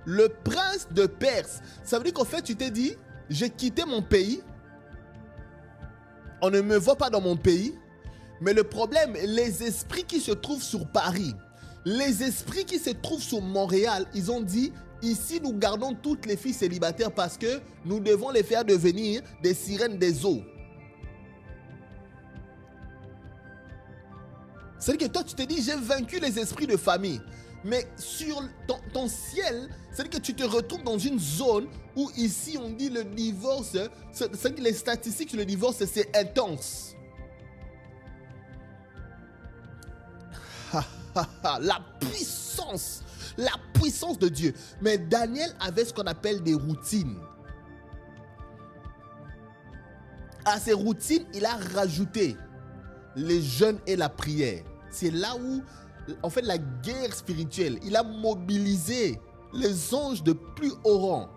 le prince de Perse. Ça veut dire qu'en fait, tu t'es dit, j'ai quitté mon pays. On ne me voit pas dans mon pays. Mais le problème, les esprits qui se trouvent sur Paris, les esprits qui se trouvent sur Montréal, ils ont dit, ici nous gardons toutes les filles célibataires parce que nous devons les faire devenir des sirènes des eaux. C'est-à-dire que toi, tu te dis, j'ai vaincu les esprits de famille. Mais sur ton ciel, c'est-à-dire que tu te retrouves dans une zone où ici, on dit le divorce, c'est-à-dire que les statistiques sur le divorce, c'est intense. La puissance de Dieu. Mais Daniel avait ce qu'on appelle des routines. À ces routines, il a rajouté les jeûnes et la prière. C'est là où, en fait, la guerre spirituelle, il a mobilisé les anges de plus haut rang.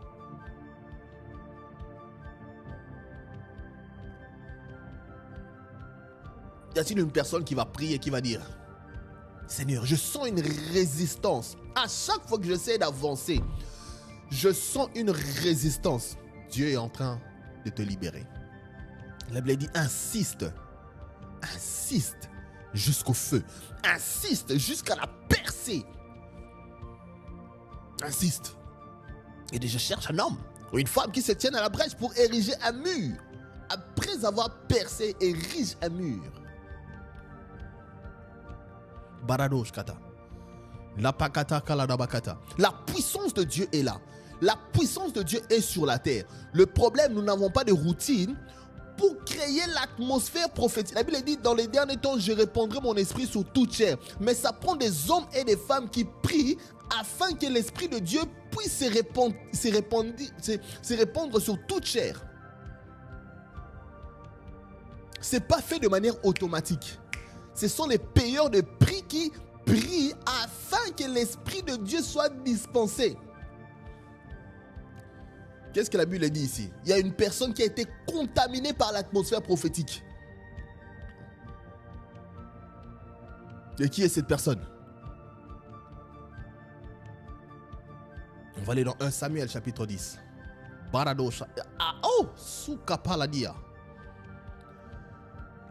Y a-t-il une personne qui va prier, qui va dire, Seigneur, je sens une résistance. À chaque fois que j'essaie d'avancer, je sens une résistance. Dieu est en train de te libérer. La Bible dit, insiste jusqu'au feu. Insiste jusqu'à la percée. Insiste. Et je cherche un homme ou une femme qui se tienne à la brèche pour ériger un mur. Après avoir percé, érige un mur. Baradosh kata. La pakata kaladabakata. La puissance de Dieu est là. La puissance de Dieu est sur la terre. Le problème, nous n'avons pas de routine pour créer l'atmosphère prophétique. La Bible dit, dans les derniers temps, je répandrai mon esprit sur toute chair. Mais ça prend des hommes et des femmes qui prient afin que l'esprit de Dieu puisse se répandre sur toute chair. Ce n'est pas fait de manière automatique. Ce sont les payeurs de prix qui prient afin que l'esprit de Dieu soit dispensé. Qu'est-ce que la Bible dit ici? Il y a une personne qui a été contaminée par l'atmosphère prophétique. Et qui est cette personne? On va aller dans 1 Samuel chapitre 10. Baradosha. Sukapaladia.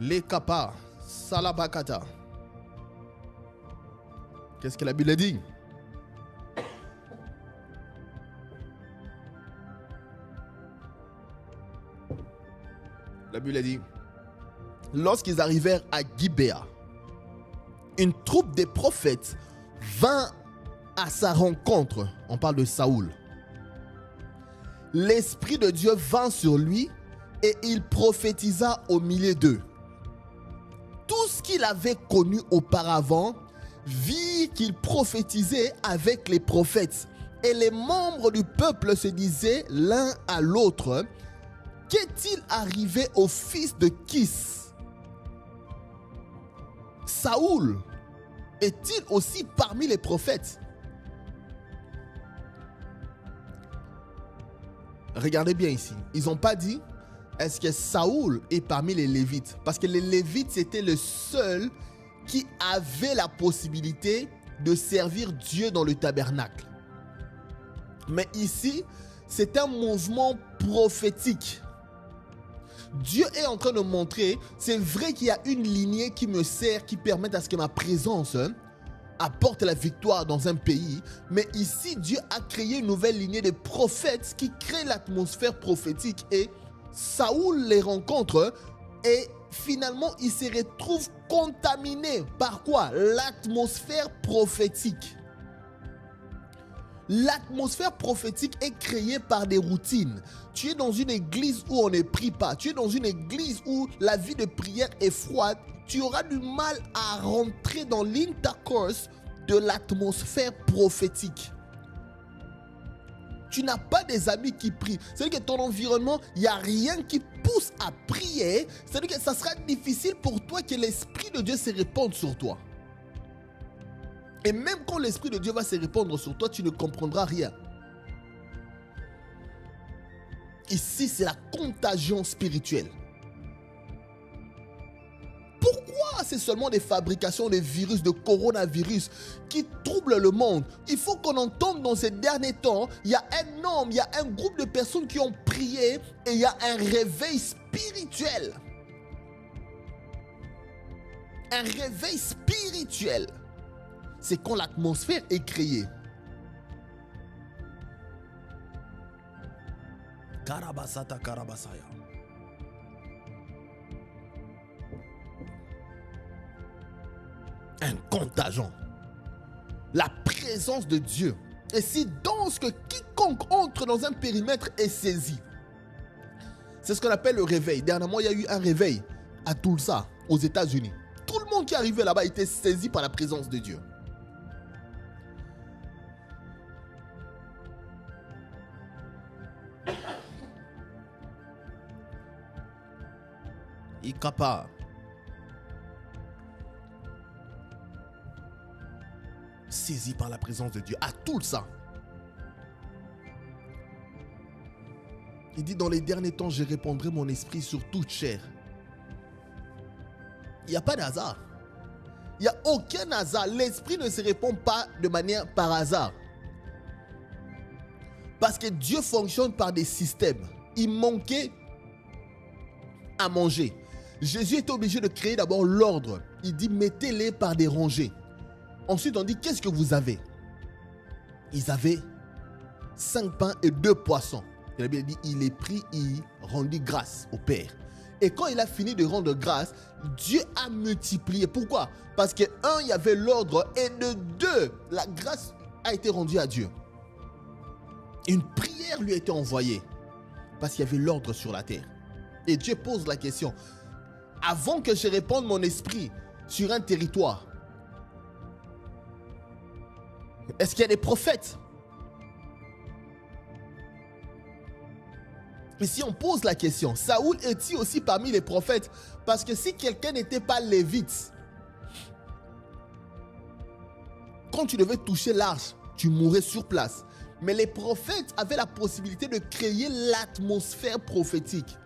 Lekapa. Salabakata. Qu'est-ce que la Bible dit? La Bible dit, lorsqu'ils arrivèrent à Gibéa, une troupe des prophètes vint à sa rencontre. On parle de Saoul. L'Esprit de Dieu vint sur lui et il prophétisa au milieu d'eux. Tout ce qu'il avait connu auparavant vit qu'il prophétisait avec les prophètes. Et les membres du peuple se disaient l'un à l'autre, qu'est-il arrivé au fils de Kis? Saoul est-il aussi parmi les prophètes? Regardez bien ici. Ils n'ont pas dit, est-ce que Saoul est parmi les Lévites? Parce que les Lévites, c'était le seul qui avait la possibilité de servir Dieu dans le tabernacle. Mais ici, c'est un mouvement prophétique. Dieu est en train de montrer, c'est vrai qu'il y a une lignée qui me sert, qui permet à ce que ma présence apporte la victoire dans un pays. Mais ici, Dieu a créé une nouvelle lignée de prophètes qui crée l'atmosphère prophétique. Et Saoul les rencontre et finalement, il se retrouve contaminé par quoi? L'atmosphère prophétique. L'atmosphère prophétique est créée par des routines. Tu es dans une église où on ne prie pas. Tu es dans une église où la vie de prière est froide. Tu auras du mal à rentrer dans l'intercourse de l'atmosphère prophétique. Tu n'as pas des amis qui prient. C'est-à-dire que ton environnement, il n'y a rien qui pousse à prier. C'est-à-dire que ça sera difficile pour toi que l'Esprit de Dieu se répande sur toi. Et même quand l'Esprit de Dieu va se répandre sur toi, tu ne comprendras rien. Ici, c'est la contagion spirituelle. Pourquoi c'est seulement des fabrications de virus, de coronavirus qui troublent le monde. Il faut qu'on entende dans ces derniers temps, il y a un homme, il y a un groupe de personnes qui ont prié et il y a un réveil spirituel. Un réveil spirituel. C'est quand l'atmosphère est créée. Karabasata Karabasaya. Un contagion. La présence de Dieu est si dense que quiconque entre dans un périmètre est saisi. C'est ce qu'on appelle le réveil. Dernièrement, il y a eu un réveil à Tulsa, aux États-Unis. Tout le monde qui arrivait là-bas était saisi par la présence de Dieu. Ikapa. Saisi par la présence de Dieu à Tulsa. Il dit, dans les derniers temps, je répandrai mon esprit sur toute chair. Il n'y a pas d'hasard. Il n'y a aucun hasard. L'esprit ne se répand pas de manière par hasard. Parce que Dieu fonctionne par des systèmes. Il manquait à manger. Jésus était obligé de créer d'abord l'ordre. Il dit, mettez-les par des rangées. Ensuite, on dit, qu'est-ce que vous avez? Ils avaient 5 pains et 2 poissons. Et la Bible dit, il les prit, il rendit grâce au Père. Et quand il a fini de rendre grâce, Dieu a multiplié. Pourquoi? Parce que 1, il y avait l'ordre, et de 2, la grâce a été rendue à Dieu. Une prière lui a été envoyée parce qu'il y avait l'ordre sur la terre. Et Dieu pose la question, avant que je répande mon esprit sur un territoire, est-ce qu'il y a des prophètes? Et si on pose la question, Saoul est-il aussi parmi les prophètes? Parce que si quelqu'un n'était pas lévite, quand tu devais toucher l'arche, tu mourrais sur place. Mais les prophètes avaient la possibilité de créer l'atmosphère prophétique.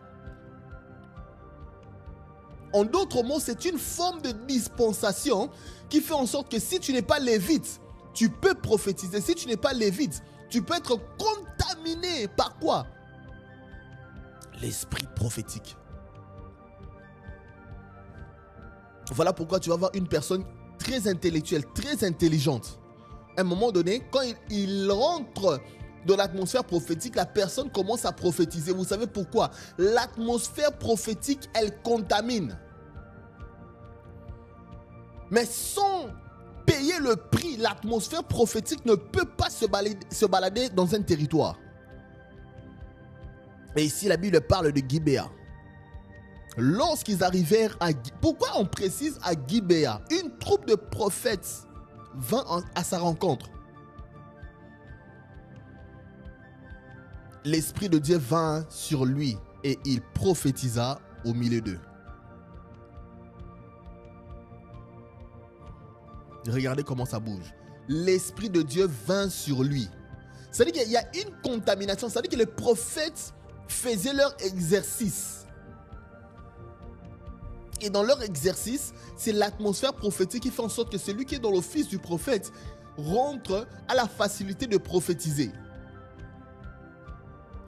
En d'autres mots, c'est une forme de dispensation qui fait en sorte que si tu n'es pas lévite, tu peux prophétiser. Si tu n'es pas lévite, tu peux être contaminé par quoi? L'esprit prophétique. Voilà pourquoi tu vas voir une personne très intellectuelle, très intelligente. À un moment donné, quand il rentre dans l'atmosphère prophétique, la personne commence à prophétiser. Vous savez pourquoi? L'atmosphère prophétique, elle contamine. Mais sans payer le prix, l'atmosphère prophétique ne peut pas se balader dans un territoire. Et ici, la Bible parle de Gibéa. Lorsqu'ils arrivèrent à... Pourquoi on précise à Gibéa? Une troupe de prophètes vint à sa rencontre. L'Esprit de Dieu vint sur lui et il prophétisa au milieu d'eux. Regardez comment ça bouge. L'Esprit de Dieu vint sur lui. C'est-à-dire qu'il y a une contamination. C'est-à-dire que les prophètes faisaient leur exercice. Et dans leur exercice, c'est l'atmosphère prophétique qui fait en sorte que celui qui est dans l'office du prophète rentre à la facilité de prophétiser.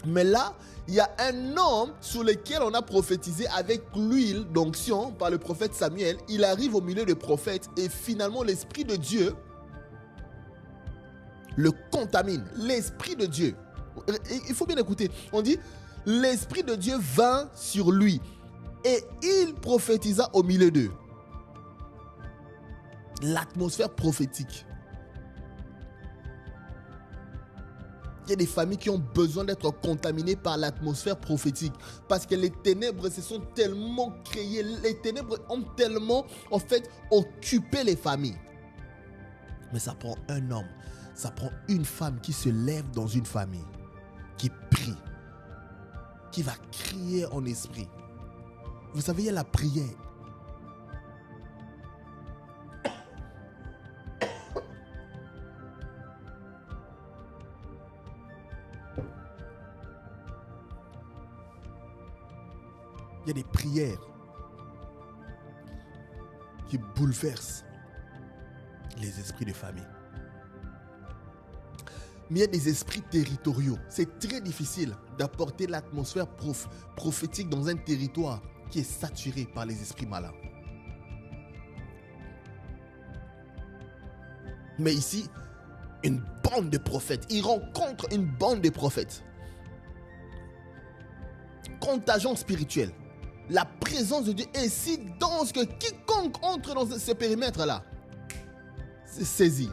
Mais là, il y a un homme sur lequel on a prophétisé avec l'huile d'onction par le prophète Samuel. Il arrive au milieu des prophètes et finalement l'Esprit de Dieu le contamine. L'Esprit de Dieu. Il faut bien écouter. On dit, l'Esprit de Dieu vint sur lui et il prophétisa au milieu d'eux. L'atmosphère prophétique. Il y a des familles qui ont besoin d'être contaminées par l'atmosphère prophétique parce que les ténèbres se sont tellement créées, les ténèbres ont tellement en fait occupé les familles. Mais ça prend un homme, ça prend une femme qui se lève dans une famille, qui prie, qui va crier en esprit. Vous savez, il y a la prière. Il y a des prières qui bouleverse les esprits de famille. Mais il y a des esprits territoriaux. C'est très difficile d'apporter l'atmosphère prophétique dans un territoire qui est saturé par les esprits malins. Mais ici, une bande de prophètes. Il rencontre une bande de prophètes. Contagion spirituelle. La présence de Dieu est si dense que quiconque entre dans ce périmètre-là, c'est saisi.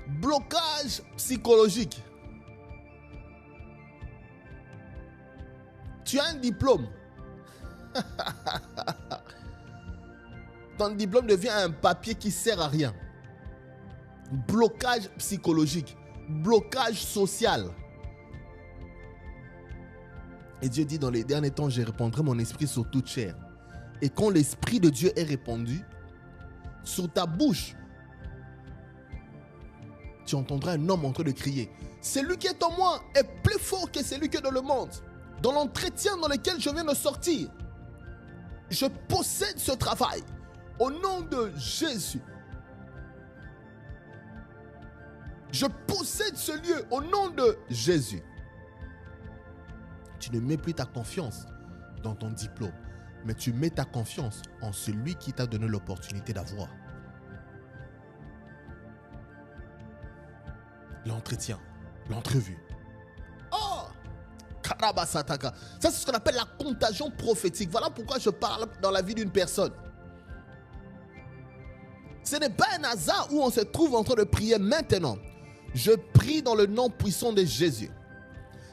Blocage psychologique. Tu as un diplôme. Ton diplôme devient un papier qui ne sert à rien. Blocage psychologique. Blocage social. Et Dieu dit, dans les derniers temps, je répandrai mon esprit sur toute chair. Et quand l'esprit de Dieu est répandu sur ta bouche, tu entendras un homme en train de crier. Celui qui est en moi est plus fort que celui qui est dans le monde. Dans l'entretien dans lequel je viens de sortir, je possède ce travail au nom de Jésus. Je possède ce lieu au nom de Jésus. Tu ne mets plus ta confiance dans ton diplôme, mais tu mets ta confiance en celui qui t'a donné l'opportunité d'avoir. L'entretien, l'entrevue. Oh! Karabasataka. Ça, c'est ce qu'on appelle la contagion prophétique. Voilà pourquoi je parle dans la vie d'une personne. Ce n'est pas un hasard où on se trouve en train de prier maintenant. Je prie dans le nom puissant de Jésus.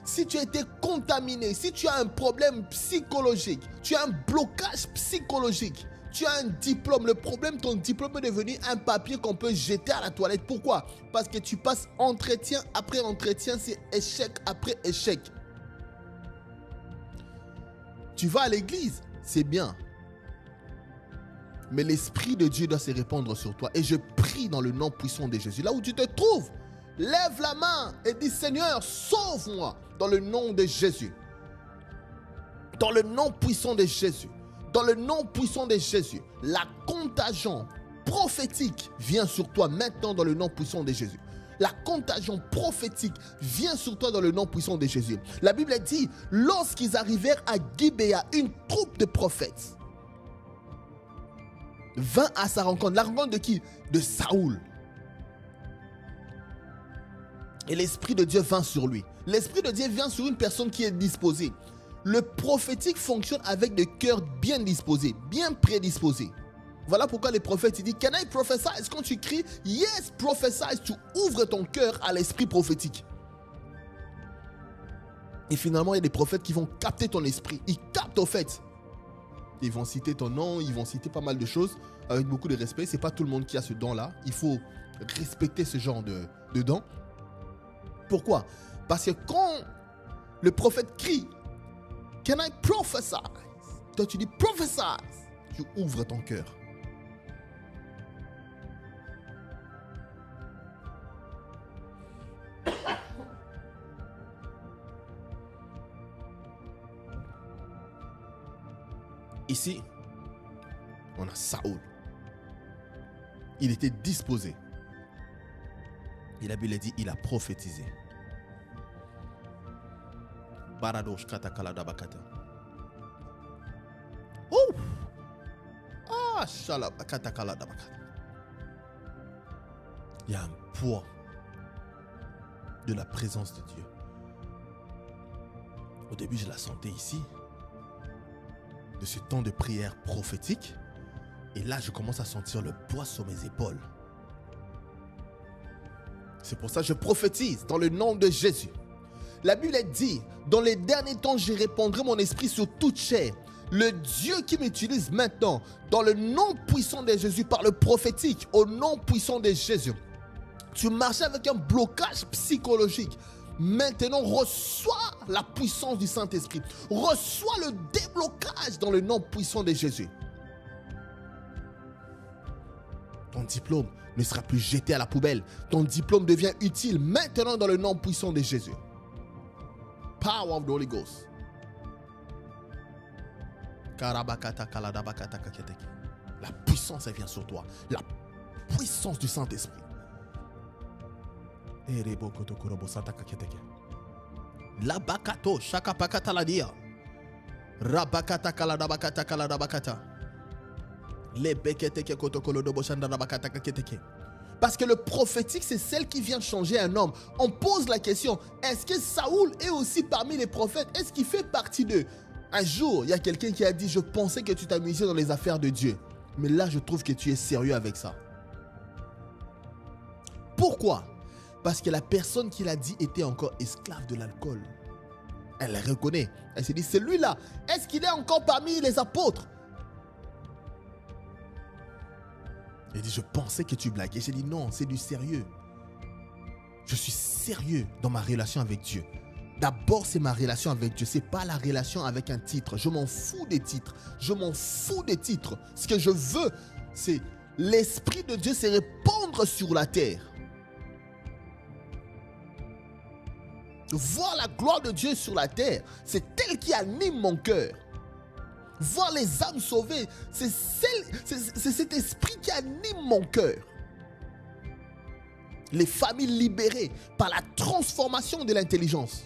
Si tu as été contaminé, si tu as un problème psychologique, tu as un blocage psychologique, tu as un diplôme, le problème, ton diplôme est devenu un papier qu'on peut jeter à la toilette. Pourquoi? Parce que tu passes entretien après entretien, c'est échec après échec. Tu vas à l'église, c'est bien. Mais l'Esprit de Dieu doit se répandre sur toi. Et je prie dans le nom puissant de Jésus. Là où tu te trouves, lève la main et dis, Seigneur, sauve-moi dans le nom de Jésus. Dans le nom puissant de Jésus. Dans le nom puissant de Jésus. La contagion prophétique vient sur toi maintenant dans le nom puissant de Jésus. La contagion prophétique vient sur toi dans le nom puissant de Jésus. La Bible dit, lorsqu'ils arrivèrent à Gibéa, une troupe de prophètes vint à sa rencontre. La rencontre de qui? De Saoul. Et l'Esprit de Dieu vint sur lui. L'Esprit de Dieu vient sur une personne qui est disposée. Le prophétique fonctionne avec des cœurs bien disposés, bien prédisposés. Voilà pourquoi les prophètes disent, Can I prophesy? Quand tu cries, yes, prophesy, tu ouvres ton cœur à l'esprit prophétique. Et finalement, il y a des prophètes qui vont capter ton esprit. Ils captent au fait. Ils vont citer ton nom, ils vont citer pas mal de choses avec beaucoup de respect. Ce n'est pas tout le monde qui a ce don-là. Il faut respecter ce genre de don. Pourquoi? Parce que quand le prophète crie, Can I prophesy? Toi, tu dis prophesy. Tu ouvres ton cœur. Ici, on a Saoul. Il était disposé. Et la Bible dit, il a prophétisé. Baradosh katakala dabakata. Oh! Ah, shalab katakala dabakata. Il y a un poids de la présence de Dieu. Au début, je la sentais ici, de ce temps de prière prophétique. Et là, je commence à sentir le poids sur mes épaules. C'est pour ça que je prophétise dans le nom de Jésus. La Bible dit, dans les derniers temps, je répandrai mon esprit sur toute chair. Le Dieu qui m'utilise maintenant, dans le nom puissant de Jésus, par le prophétique, au nom puissant de Jésus. Tu marchais avec un blocage psychologique. Maintenant, reçois la puissance du Saint-Esprit. Reçois le déblocage dans le nom puissant de Jésus. Ton diplôme ne sera plus jeté à la poubelle. Ton diplôme devient utile maintenant dans le nom puissant de Jésus. Power of the Holy Ghost. La puissance, elle vient sur toi. La puissance du Saint-Esprit. La bakato, shaka pakata la dia. Rabakata kaladabakata kaladabakata. Les beketeke kotokolo do boshanda rabakata kaketeke. Parce que le prophétique, c'est celle qui vient changer un homme. On pose la question, est-ce que Saoul est aussi parmi les prophètes? Est-ce qu'il fait partie d'eux? Un jour, il y a quelqu'un qui a dit, je pensais que tu t'amusais dans les affaires de Dieu. Mais là, je trouve que tu es sérieux avec ça. Pourquoi? Parce que la personne qui l'a dit était encore esclave de l'alcool. Elle le reconnaît. Elle se dit, celui-là, est-ce qu'il est encore parmi les apôtres? Elle dit, je pensais que tu blaguais. J'ai dit, non, c'est du sérieux. Je suis sérieux dans ma relation avec Dieu. D'abord, c'est ma relation avec Dieu. Ce n'est pas la relation avec un titre. Je m'en fous des titres. Je m'en fous des titres. Ce que je veux, c'est l'Esprit de Dieu, c'est répandre sur la terre. Voir la gloire de Dieu sur la terre, c'est elle qui anime mon cœur. Voir les âmes sauvées, c'est cet esprit qui anime mon cœur. Les familles libérées par la transformation de l'intelligence.